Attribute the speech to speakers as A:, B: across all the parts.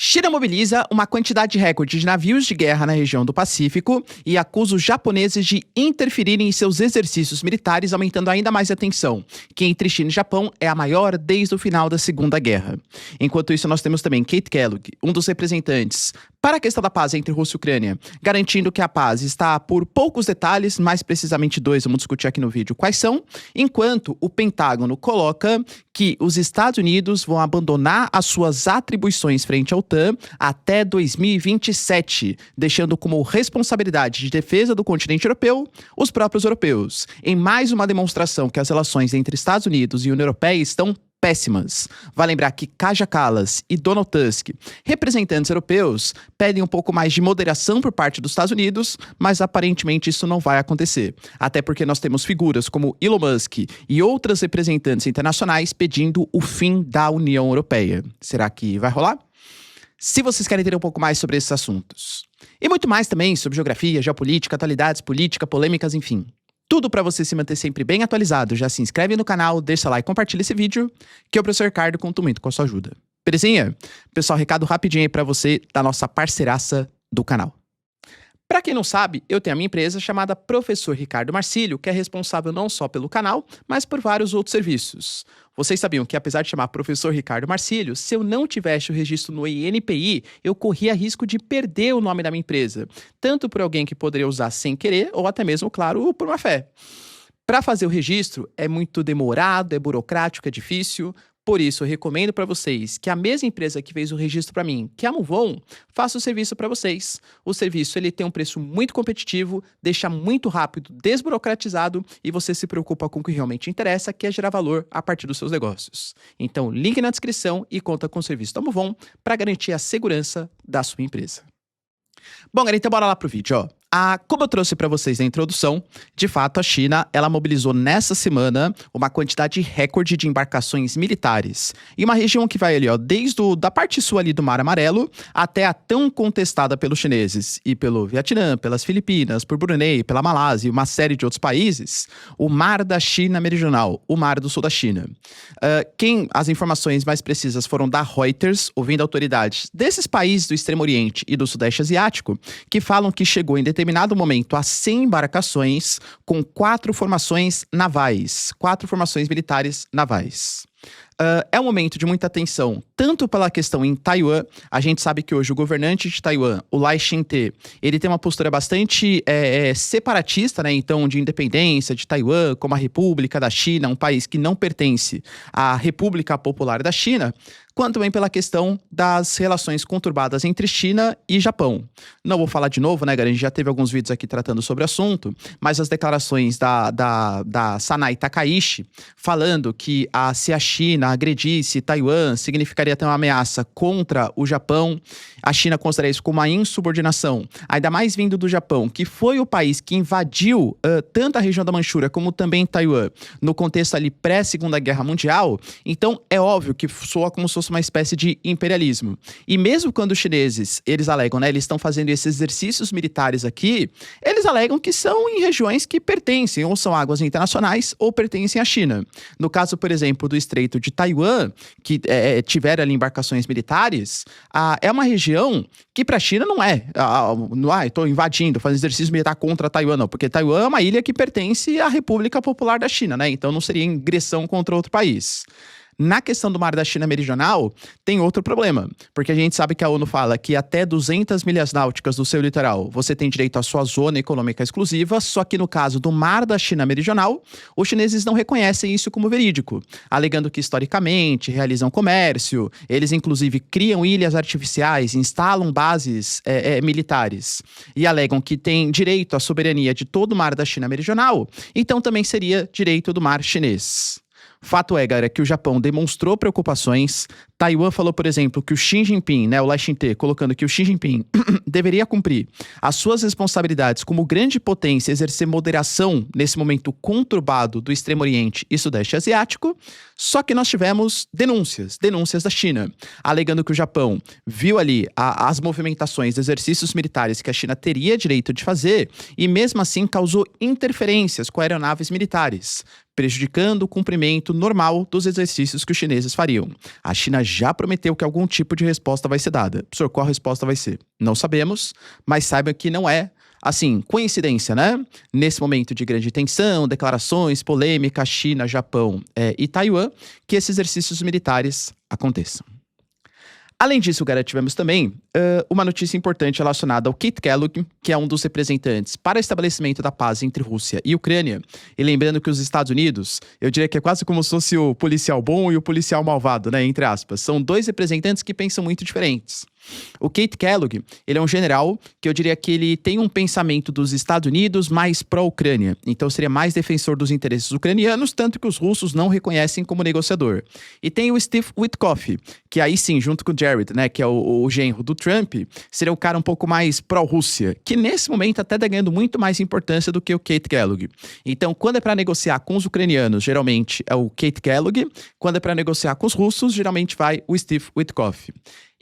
A: China mobiliza uma quantidade recorde de navios de guerra na região do Pacífico e acusa os japoneses de interferirem em seus exercícios militares, aumentando ainda mais a tensão, que entre China e Japão é a maior desde o final da Segunda Guerra. Enquanto isso, nós temos também Kate Kellogg, um dos representantes para a questão da paz entre Rússia e Ucrânia, garantindo que a paz está por poucos detalhes, mais precisamente dois, vamos discutir aqui no vídeo quais são, enquanto o Pentágono coloca que os Estados Unidos vão abandonar as suas atribuições frente à OTAN até 2027, deixando como responsabilidade de defesa do continente europeu os próprios europeus, em mais uma demonstração que as relações entre Estados Unidos e União Europeia estão péssimas. Vai lembrar que Kaja Kallas e Donald Tusk, representantes europeus, pedem um pouco mais de moderação por parte dos Estados Unidos, mas aparentemente isso não vai acontecer. Até porque nós temos figuras como Elon Musk e outras representantes internacionais pedindo o fim da União Europeia. Será que vai rolar? Se vocês querem entender um pouco mais sobre esses assuntos. E muito mais também sobre geografia, geopolítica, atualidades, política, polêmicas, enfim. Tudo para você se manter sempre bem atualizado. Já se inscreve no canal, deixa lá e compartilha esse vídeo, que o professor Ricardo conta muito com a sua ajuda. Belezinha? Pessoal, recado rapidinho aí para você da nossa parceiraça do canal. Para quem não sabe, eu tenho a minha empresa chamada Professor Ricardo Marcílio, que é responsável não só pelo canal, mas por vários outros serviços. Vocês sabiam que, apesar de chamar Professor Ricardo Marcílio, se eu não tivesse o registro no INPI, eu corria risco de perder o nome da minha empresa, tanto por alguém que poderia usar sem querer, ou até mesmo, claro, por má fé. Para fazer o registro, é muito demorado, é burocrático, é difícil. Por isso, eu recomendo para vocês que a mesma empresa que fez o registro para mim, que é a Movon, faça o serviço para vocês. O serviço ele tem um preço muito competitivo, deixa muito rápido, desburocratizado e você se preocupa com o que realmente interessa, que é gerar valor a partir dos seus negócios. Então, link na descrição e conta com o serviço da Movon para garantir a segurança da sua empresa. Bom, galera, então bora lá pro vídeo, ó. Como eu trouxe para vocês na introdução, de fato a China ela mobilizou nessa semana uma quantidade recorde de embarcações militares em uma região que vai ali, ó, desde da parte sul ali do Mar Amarelo até a tão contestada pelos chineses e pelo Vietnã, pelas Filipinas, por Brunei, pela Malásia e uma série de outros países, o Mar da China Meridional, o Mar do Sul da China. As informações mais precisas foram da Reuters, ouvindo autoridades desses países do Extremo Oriente e do Sudeste Asiático, que falam que chegou em determinado momento a 100 embarcações com 4 formações navais, 4 formações militares navais. É um momento de muita tensão, tanto pela questão em Taiwan. A gente sabe que hoje o governante de Taiwan, o Lai Ching-te, ele tem uma postura bastante separatista, né? Então, de independência de Taiwan como a República da China, um país que não pertence à República Popular da China, quanto também pela questão das relações conturbadas entre China e Japão. Não vou falar de novo, né, galera? A gente já teve alguns vídeos aqui tratando sobre o assunto, mas as declarações da Sanai Takaichi falando que se a China agredisse Taiwan, significaria ter uma ameaça contra o Japão. A China considera isso como uma insubordinação, ainda mais vindo do Japão, que foi o país que invadiu tanto a região da Manchúria como também Taiwan, no contexto ali pré-Segunda Guerra Mundial. Então, é óbvio que soa como se fosse uma espécie de imperialismo. E mesmo quando os chineses, eles alegam, né, eles estão fazendo esses exercícios militares aqui, eles alegam que são em regiões que pertencem, ou são águas internacionais, ou pertencem à China. No caso, por exemplo, do Estreito de Taiwan, que tiveram ali embarcações militares, é uma região que para a China não é. Estou invadindo, fazendo exercício militar contra Taiwan, não. Porque Taiwan é uma ilha que pertence à República Popular da China, né? Então não seria ingressão contra outro país. Na questão do Mar da China Meridional, tem outro problema, porque a gente sabe que a ONU fala que até 200 milhas náuticas do seu litoral você tem direito à sua zona econômica exclusiva, só que no caso do Mar da China Meridional, os chineses não reconhecem isso como verídico, alegando que historicamente realizam comércio, eles inclusive criam ilhas artificiais, instalam bases militares e alegam que tem direito à soberania de todo o Mar da China Meridional, então também seria direito do mar chinês. Fato é, galera, que o Japão demonstrou preocupações. Taiwan falou, por exemplo, que o Xi Jinping, né, o Lai Ching-te, colocando que o Xi Jinping deveria cumprir as suas responsabilidades como grande potência e exercer moderação nesse momento conturbado do Extremo Oriente e Sudeste Asiático. Só que nós tivemos denúncias da China, alegando que o Japão viu ali as movimentações, exercícios militares que a China teria direito de fazer e mesmo assim causou interferências com aeronaves militares. prejudicando o cumprimento normal dos exercícios que os chineses fariam. A China já prometeu que algum tipo de resposta vai ser dada. Professor, qual a resposta vai ser? Não sabemos, mas saiba que não é, assim, coincidência, né? Nesse momento de grande tensão, declarações, polêmica, China, Japão e Taiwan, que esses exercícios militares aconteçam. Além disso, Gara, tivemos também uma notícia importante relacionada ao Keith Kellogg, que é um dos representantes para o estabelecimento da paz entre Rússia e Ucrânia. E lembrando que os Estados Unidos, eu diria que é quase como se fosse o policial bom e o policial malvado, né? Entre aspas. São dois representantes que pensam muito diferentes. O Keith Kellogg, ele é um general que eu diria que ele tem um pensamento dos Estados Unidos mais pró-Ucrânia. Então seria mais defensor dos interesses ucranianos, tanto que os russos não reconhecem como negociador. E tem o Steve Witkoff, que aí sim, junto com o Jared, né, que é o genro do Trump, seria o cara um pouco mais pró-Rússia, que nesse momento até tá ganhando muito mais importância do que o Keith Kellogg. Então, quando é para negociar com os ucranianos, geralmente é o Keith Kellogg. Quando é para negociar com os russos, geralmente vai o Steve Witkoff.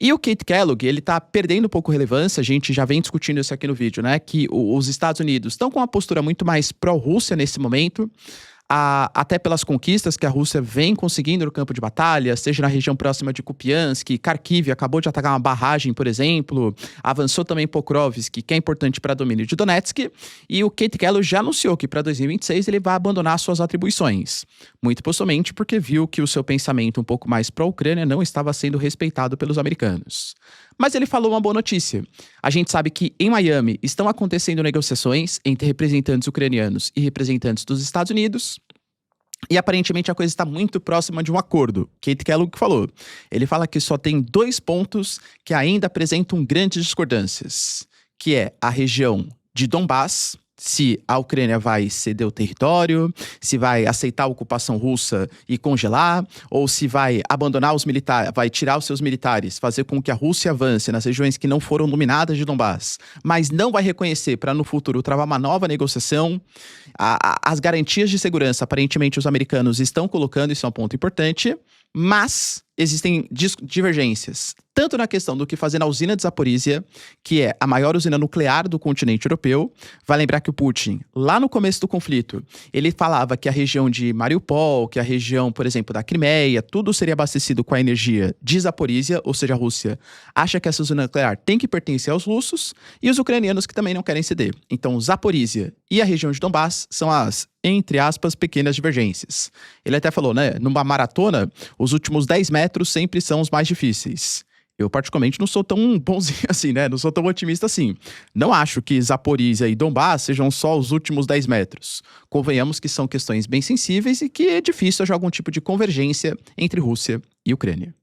A: E o Keith Kellogg, ele tá perdendo um pouco relevância, a gente já vem discutindo isso aqui no vídeo, né? Que os Estados Unidos estão com uma postura muito mais pró-Rússia nesse momento, até pelas conquistas que a Rússia vem conseguindo no campo de batalha, seja na região próxima de Kupiansk, Kharkiv acabou de atacar uma barragem, por exemplo, avançou também Pokrovsk, que é importante para domínio de Donetsk, e o Keith Kellogg já anunciou que para 2026 ele vai abandonar suas atribuições, muito possivelmente porque viu que o seu pensamento um pouco mais pró-Ucrânia não estava sendo respeitado pelos americanos. Mas ele falou uma boa notícia. A gente sabe que em Miami estão acontecendo negociações entre representantes ucranianos e representantes dos Estados Unidos. E aparentemente a coisa está muito próxima de um acordo. Keith Kellogg falou. Ele fala que só tem 2 pontos que ainda apresentam grandes discordâncias, que é a região de Donbass, se a Ucrânia vai ceder o território, se vai aceitar a ocupação russa e congelar, ou se vai abandonar os militares, vai tirar os seus militares, fazer com que a Rússia avance nas regiões que não foram dominadas de Donbass, mas não vai reconhecer para no futuro travar uma nova negociação. As garantias de segurança, aparentemente os americanos estão colocando, isso é um ponto importante, mas existem divergências, tanto na questão do que fazer na usina de Zaporizhia, que é a maior usina nuclear do continente europeu. Vai lembrar que o Putin, lá no começo do conflito, ele falava que a região de Mariupol, que a região, por exemplo, da Crimeia, tudo seria abastecido com a energia de Zaporizhia, ou seja, a Rússia acha que essa usina nuclear tem que pertencer aos russos, e os ucranianos que também não querem ceder. Então, Zaporizhia e a região de Donbass são as, entre aspas, pequenas divergências. Ele até falou, né, numa maratona, os últimos 10 metros sempre são os mais difíceis. Eu, particularmente, não sou tão bonzinho assim, né? Não sou tão otimista assim. Não acho que Zaporizhia e Donbass sejam só os últimos 10 metros. Convenhamos que são questões bem sensíveis e que é difícil haver algum tipo de convergência entre Rússia e Ucrânia.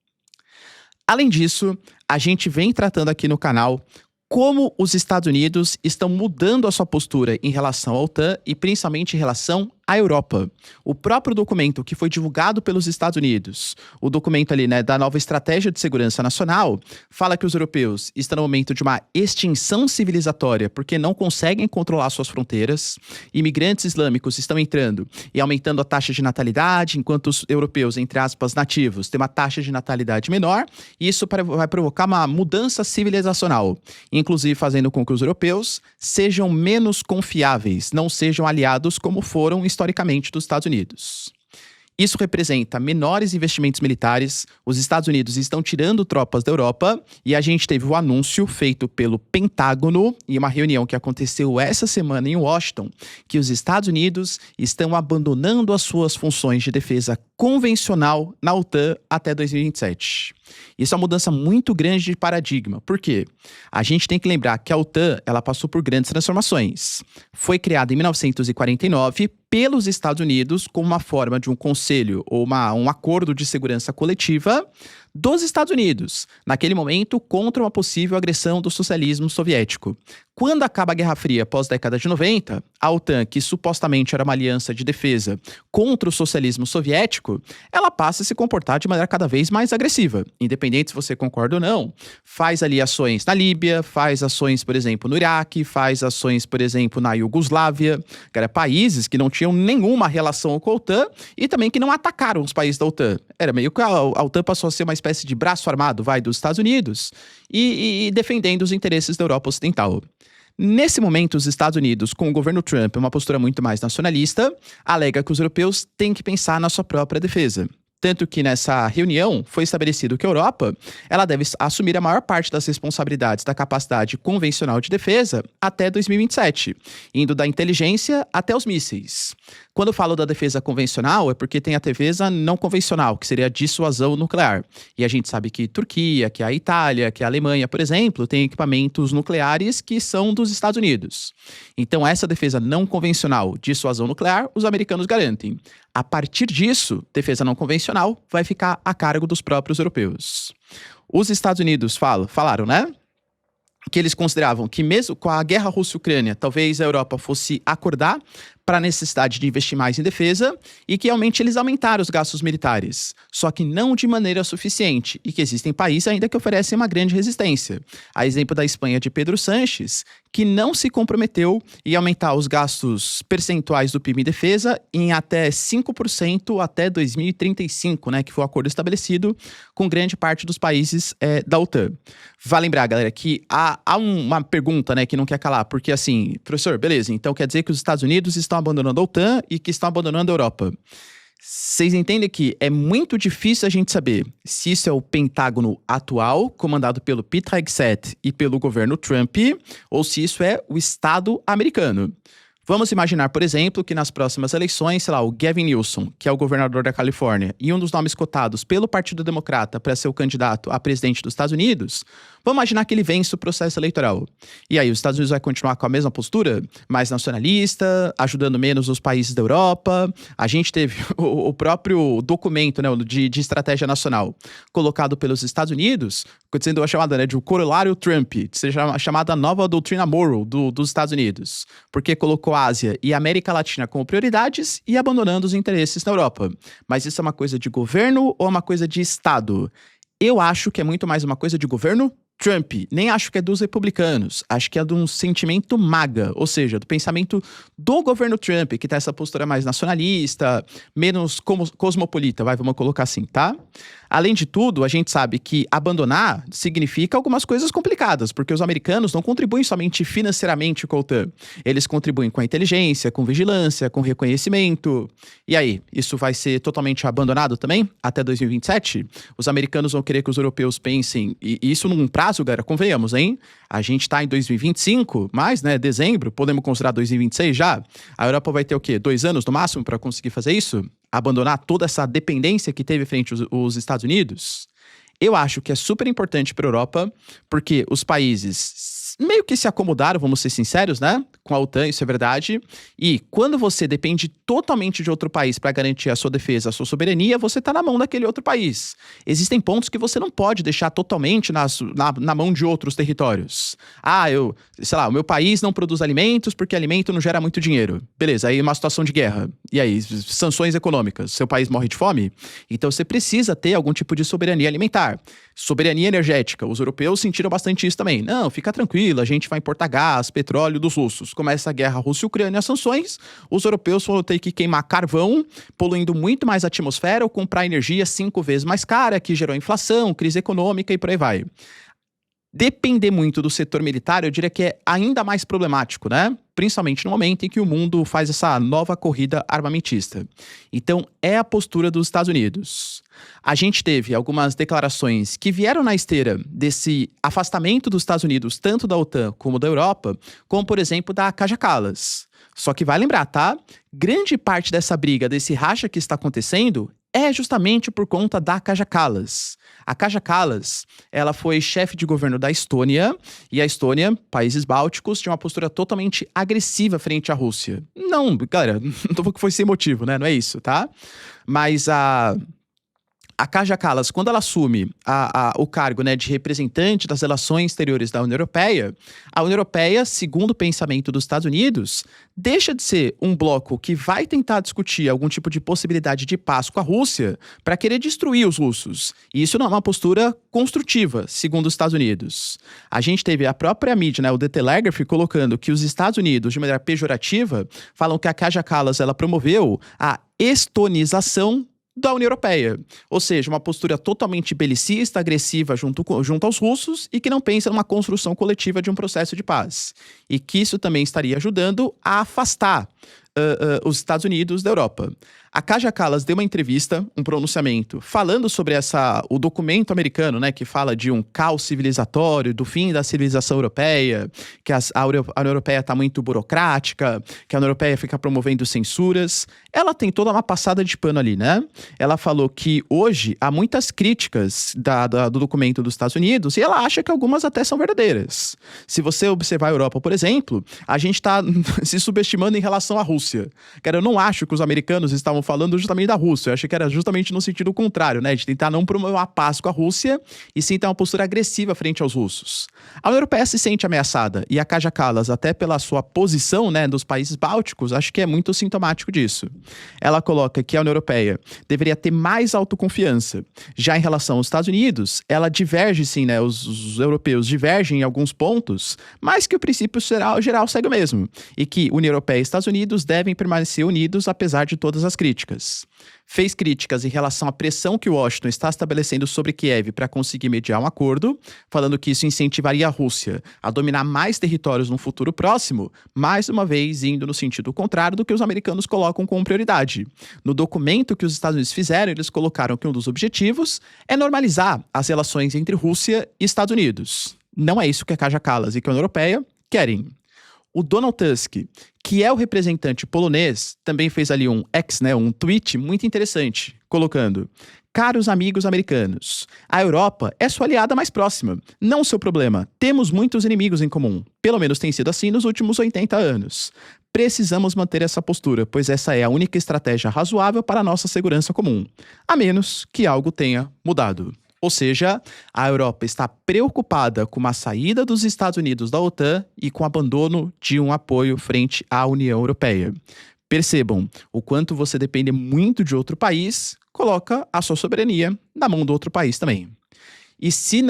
A: Além disso, a gente vem tratando aqui no canal como os Estados Unidos estão mudando a sua postura em relação à OTAN e principalmente em relação à Europa. O próprio documento que foi divulgado pelos Estados Unidos, o documento ali, né, da nova estratégia de segurança nacional, fala que os europeus estão no momento de uma extinção civilizatória porque não conseguem controlar suas fronteiras, imigrantes islâmicos estão entrando e aumentando a taxa de natalidade, enquanto os europeus, entre aspas, nativos, têm uma taxa de natalidade menor, e isso vai provocar uma mudança civilizacional, inclusive fazendo com que os europeus sejam menos confiáveis, não sejam aliados como foram historicamente dos Estados Unidos. Isso representa menores investimentos militares, os Estados Unidos estão tirando tropas da Europa e a gente teve o anúncio feito pelo Pentágono em uma reunião que aconteceu essa semana em Washington, que os Estados Unidos estão abandonando as suas funções de defesa convencional na OTAN até 2027. Isso é uma mudança muito grande de paradigma. Por quê? A gente tem que lembrar que a OTAN ela passou por grandes transformações. Foi criada em 1949 pelos Estados Unidos como uma forma de um conselho ou um acordo de segurança coletiva dos Estados Unidos, naquele momento, contra uma possível agressão do socialismo soviético. Quando acaba a Guerra Fria pós-década de 90, a OTAN, que supostamente era uma aliança de defesa contra o socialismo soviético, ela passa a se comportar de maneira cada vez mais agressiva. Independente se você concorda ou não, faz ali ações na Líbia, faz ações, por exemplo, no Iraque, faz ações, por exemplo, na Iugoslávia, que eram países que não tinham nenhuma relação com a OTAN e também que não atacaram os países da OTAN. Era meio que a OTAN passou a ser uma espécie de braço armado, dos Estados Unidos, e defendendo os interesses da Europa Ocidental. Nesse momento, os Estados Unidos, com o governo Trump, uma postura muito mais nacionalista, alega que os europeus têm que pensar na sua própria defesa. Tanto que nessa reunião foi estabelecido que a Europa ela deve assumir a maior parte das responsabilidades da capacidade convencional de defesa até 2027, indo da inteligência até os mísseis. Quando eu falo da defesa convencional, é porque tem a defesa não convencional, que seria a dissuasão nuclear. E a gente sabe que Turquia, que a Itália, que a Alemanha, por exemplo, tem equipamentos nucleares que são dos Estados Unidos. Então, essa defesa não convencional, dissuasão nuclear, os americanos garantem. A partir disso, defesa não convencional vai ficar a cargo dos próprios europeus. Os Estados Unidos falaram, né? Que eles consideravam que mesmo com a guerra Rússia-Ucrânia, talvez a Europa fosse acordar para a necessidade de investir mais em defesa e que realmente eles aumentaram os gastos militares, só que não de maneira suficiente e que existem países ainda que oferecem uma grande resistência. A exemplo da Espanha de Pedro Sánchez, que não se comprometeu em aumentar os gastos percentuais do PIB em defesa em até 5% até 2035, né, que foi o acordo estabelecido com grande parte dos países da OTAN. Vale lembrar, galera, que há uma pergunta, né, que não quer calar, porque assim, professor, beleza, então quer dizer que os Estados Unidos estão abandonando a OTAN e que estão abandonando a Europa. Vocês entendem que é muito difícil a gente saber se isso é o Pentágono atual, comandado pelo Pete Hegseth e pelo governo Trump, ou se isso é o Estado americano. Vamos imaginar, por exemplo, que nas próximas eleições, sei lá, o Gavin Newsom, que é o governador da Califórnia, e um dos nomes cotados pelo Partido Democrata para ser o candidato a presidente dos Estados Unidos, vamos imaginar que ele vence o processo eleitoral. E aí, os Estados Unidos vai continuar com a mesma postura, mais nacionalista, ajudando menos os países da Europa. A gente teve o próprio documento, né, de estratégia nacional colocado pelos Estados Unidos, sendo a chamada, né, de o corolário Trump, seja a chamada nova doutrina Monroe dos Estados Unidos, porque colocou a Ásia e a América Latina como prioridades e abandonando os interesses na Europa. Mas isso é uma coisa de governo ou é uma coisa de Estado? Eu acho que é muito mais uma coisa de governo Trump. Nem acho que é dos republicanos. Acho que é de um sentimento MAGA, ou seja, do pensamento do governo Trump, que tem essa postura mais nacionalista, menos cosmopolita, vamos colocar assim, tá? Além de tudo, a gente sabe que abandonar significa algumas coisas complicadas, porque os americanos não contribuem somente financeiramente com a OTAN. Eles contribuem com a inteligência, com vigilância, com reconhecimento. E aí, isso vai ser totalmente abandonado também até 2027? Os americanos vão querer que os europeus pensem, e isso num prazo, galera, convenhamos, hein? A gente tá em 2025, mas, né, dezembro, podemos considerar 2026 já? A Europa vai ter o quê? 2 anos no máximo para conseguir fazer isso? Abandonar toda essa dependência que teve frente aos Estados Unidos? Eu acho que é super importante para a Europa, porque os países meio que se acomodaram, vamos ser sinceros, né? Com a OTAN, isso é verdade. E quando você depende totalmente de outro país para garantir a sua defesa, a sua soberania, você está na mão daquele outro país. Existem pontos que você não pode deixar totalmente na mão de outros territórios. O meu país não produz alimentos porque alimento não gera muito dinheiro. Beleza, aí uma situação de guerra. E aí, sanções econômicas. Seu país morre de fome? Então você precisa ter algum tipo de soberania alimentar. Soberania energética. Os europeus sentiram bastante isso também. Não, fica tranquilo, a gente vai importar gás, petróleo dos russos. Começa a guerra Rússia-Ucrânia, as sanções, os europeus vão ter que queimar carvão, poluindo muito mais a atmosfera ou comprar energia 5 vezes mais cara, que gerou inflação, crise econômica e por aí vai. Depender muito do setor militar, eu diria que é ainda mais problemático, né? Principalmente no momento em que o mundo faz essa nova corrida armamentista. Então, é a postura dos Estados Unidos. A gente teve algumas declarações que vieram na esteira desse afastamento dos Estados Unidos, tanto da OTAN como da Europa, como, por exemplo, da Kaja Kallas. Só que vai lembrar, tá? Grande parte dessa briga, desse racha que está acontecendo, é justamente por conta da Kaja Kallas. A Kaja Kallas, ela foi chefe de governo da Estônia, e a Estônia, países bálticos, tinha uma postura totalmente agressiva frente à Rússia. Não, galera, não tô falando que foi sem motivo, né? Não é isso, tá? Mas a Kaja Kallas, quando ela assume o cargo, né, de representante das relações exteriores da União Europeia, a União Europeia, segundo o pensamento dos Estados Unidos, deixa de ser um bloco que vai tentar discutir algum tipo de possibilidade de paz com a Rússia para querer destruir os russos. E isso não é uma postura construtiva, segundo os Estados Unidos. A gente teve a própria mídia, né, o The Telegraph, colocando que os Estados Unidos, de maneira pejorativa, falam que a Kaja Kallas ela promoveu a estonização da União Europeia. Ou seja, uma postura totalmente belicista, agressiva junto aos russos e que não pensa numa construção coletiva de um processo de paz. E que isso também estaria ajudando a afastar os Estados Unidos da Europa. A Kaja Kallas deu uma entrevista, um pronunciamento, falando sobre o documento americano, né, que fala de um caos civilizatório, do fim da civilização europeia, que a União Europeia está muito burocrática, que a União Europeia fica promovendo censuras. Ela tem toda uma passada de pano ali, né? Ela falou que hoje há muitas críticas do documento dos Estados Unidos e ela acha que algumas até são verdadeiras. Se você observar a Europa, por exemplo, a gente está se subestimando em relação à Rússia. Cara, eu não acho que os americanos estavam falando justamente da Rússia. Eu achei que era justamente no sentido contrário, né? De tentar não promover uma paz com a Rússia e sim ter uma postura agressiva frente aos russos. A União Europeia se sente ameaçada e a Kaja Kallas, até pela sua posição, né, dos países bálticos, acho que é muito sintomático disso. Ela coloca que a União Europeia deveria ter mais autoconfiança. Já em relação aos Estados Unidos, ela diverge sim, né? Os europeus divergem em alguns pontos, mas que o princípio geral segue o mesmo. E que União Europeia e Estados Unidos devem permanecer unidos apesar de todas as críticas. Fez críticas em relação à pressão que Washington está estabelecendo sobre Kiev para conseguir mediar um acordo, falando que isso incentivaria a Rússia a dominar mais territórios no futuro próximo, mais uma vez indo no sentido contrário do que os americanos colocam como prioridade. No documento que os Estados Unidos fizeram, eles colocaram que um dos objetivos é normalizar as relações entre Rússia e Estados Unidos. Não é isso que a Kaja Kallas e que a União Europeia querem. O Donald Tusk, que é o representante polonês, também fez ali um tweet muito interessante, colocando: caros amigos americanos, a Europa é sua aliada mais próxima, não seu problema. Temos muitos inimigos em comum. Pelo menos tem sido assim nos últimos 80 anos. Precisamos manter essa postura, pois essa é a única estratégia razoável para a nossa segurança comum, a menos que algo tenha mudado. Ou seja, a Europa está preocupada com uma saída dos Estados Unidos da OTAN e com o abandono de um apoio frente à União Europeia. Percebam, o quanto você depende muito de outro país, coloca a sua soberania na mão do outro país também. E se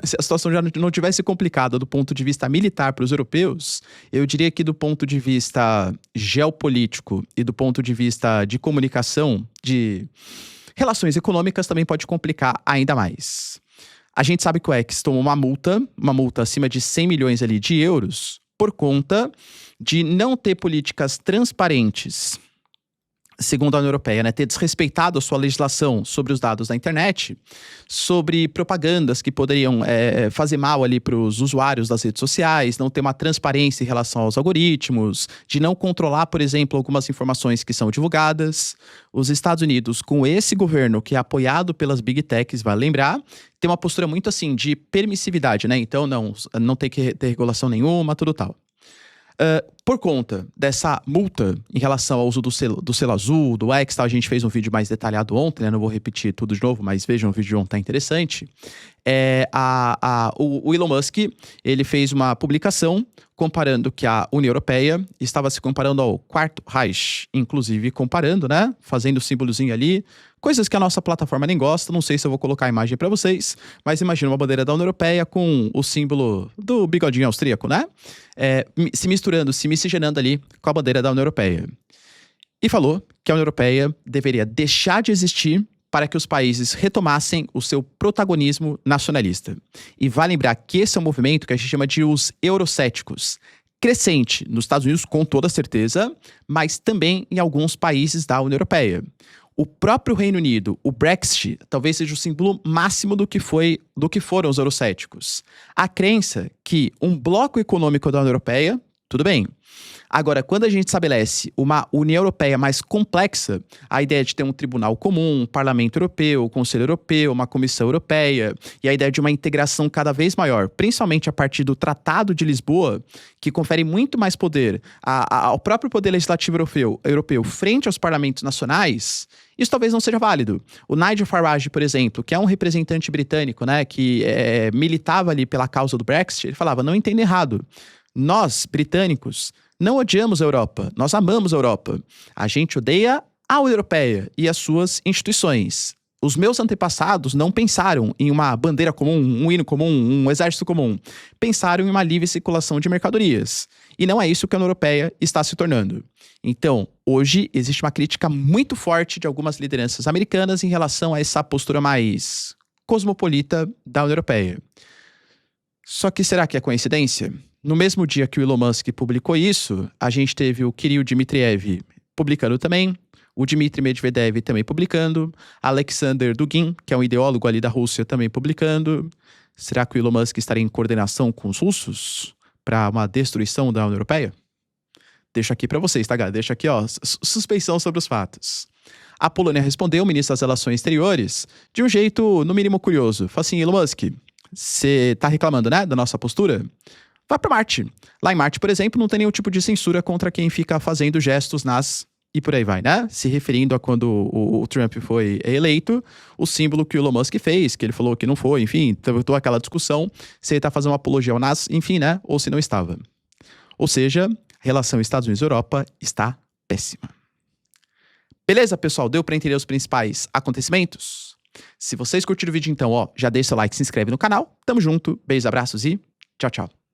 A: a situação já não tivesse complicada do ponto de vista militar para os europeus, eu diria que do ponto de vista geopolítico e do ponto de vista de comunicação, de relações econômicas, também pode complicar ainda mais. A gente sabe que o X tomou uma multa acima de 100 milhões ali de euros, por conta de não ter políticas transparentes, segundo a União Europeia, né, ter desrespeitado a sua legislação sobre os dados da internet, sobre propagandas que poderiam fazer mal ali para os usuários das redes sociais, não ter uma transparência em relação aos algoritmos, de não controlar, por exemplo, algumas informações que são divulgadas. Os Estados Unidos, com esse governo que é apoiado pelas Big Techs, vai lembrar, tem uma postura muito assim de permissividade, né? Então não tem que ter regulação nenhuma, tudo tal. Por conta dessa multa em relação ao uso do selo azul, do X, tá? A gente fez um vídeo mais detalhado ontem, né? Não vou repetir tudo de novo, mas vejam o vídeo de ontem, tá interessante. O Elon Musk, ele fez uma publicação comparando que a União Europeia estava se comparando ao Quarto Reich, inclusive comparando, né? Fazendo o símbolozinho ali, coisas que a nossa plataforma nem gosta, não sei se eu vou colocar a imagem para vocês, mas imagina uma bandeira da União Europeia com o símbolo do bigodinho austríaco, né? Se misturando, se miscigenando ali com a bandeira da União Europeia. E falou que a União Europeia deveria deixar de existir para que os países retomassem o seu protagonismo nacionalista. E vale lembrar que esse é um movimento que a gente chama de os eurocéticos, crescente nos Estados Unidos com toda certeza, mas também em alguns países da União Europeia. O próprio Reino Unido, o Brexit, talvez seja o símbolo máximo do que foram os eurocéticos. A crença que um bloco econômico da União Europeia, tudo bem. Agora, quando a gente estabelece uma União Europeia mais complexa, a ideia de ter um tribunal comum, um parlamento europeu, um conselho europeu, uma comissão europeia, e a ideia de uma integração cada vez maior, principalmente a partir do Tratado de Lisboa, que confere muito mais poder ao próprio poder legislativo europeu frente aos parlamentos nacionais, isso talvez não seja válido. O Nigel Farage, por exemplo, que é um representante britânico, né, que militava ali pela causa do Brexit, ele falava, não entenda errado. Nós, britânicos, não odiamos a Europa, nós amamos a Europa. A gente odeia a União Europeia e as suas instituições. os meus antepassados não pensaram em uma bandeira comum, um hino comum, um exército comum. Pensaram em uma livre circulação de mercadorias. E não é isso que a União Europeia está se tornando. Então, hoje, existe uma crítica muito forte de algumas lideranças americanas em relação a essa postura mais cosmopolita da União Europeia. Só que será que é coincidência? No mesmo dia que o Elon Musk publicou isso, a gente teve o Kirill Dmitriev publicando também, o Dmitry Medvedev também publicando, Alexander Dugin, que é um ideólogo ali da Rússia, também publicando. Será que o Elon Musk estaria em coordenação com os russos para uma destruição da União Europeia? Deixo aqui para vocês, tá, galera? Deixo aqui, ó, suspeição sobre os fatos. A Polônia respondeu, o ministro das Relações Exteriores, de um jeito, no mínimo, curioso. Falou assim, Elon Musk, você tá reclamando, né, da nossa postura? Vá para Marte. Lá em Marte, por exemplo, não tem nenhum tipo de censura contra quem fica fazendo gestos nas... E por aí vai, né? Se referindo a quando o Trump foi eleito, o símbolo que o Elon Musk fez, que ele falou que não foi, enfim, toda aquela discussão, se ele tá fazendo uma apologia ao NAS, enfim, né? Ou se não estava. Ou seja, a relação Estados Unidos-Europa está péssima. Beleza, pessoal? Deu para entender os principais acontecimentos? Se vocês curtiram o vídeo, então, ó, já deixa o like, se inscreve no canal. Tamo junto, beijos, abraços e tchau, tchau.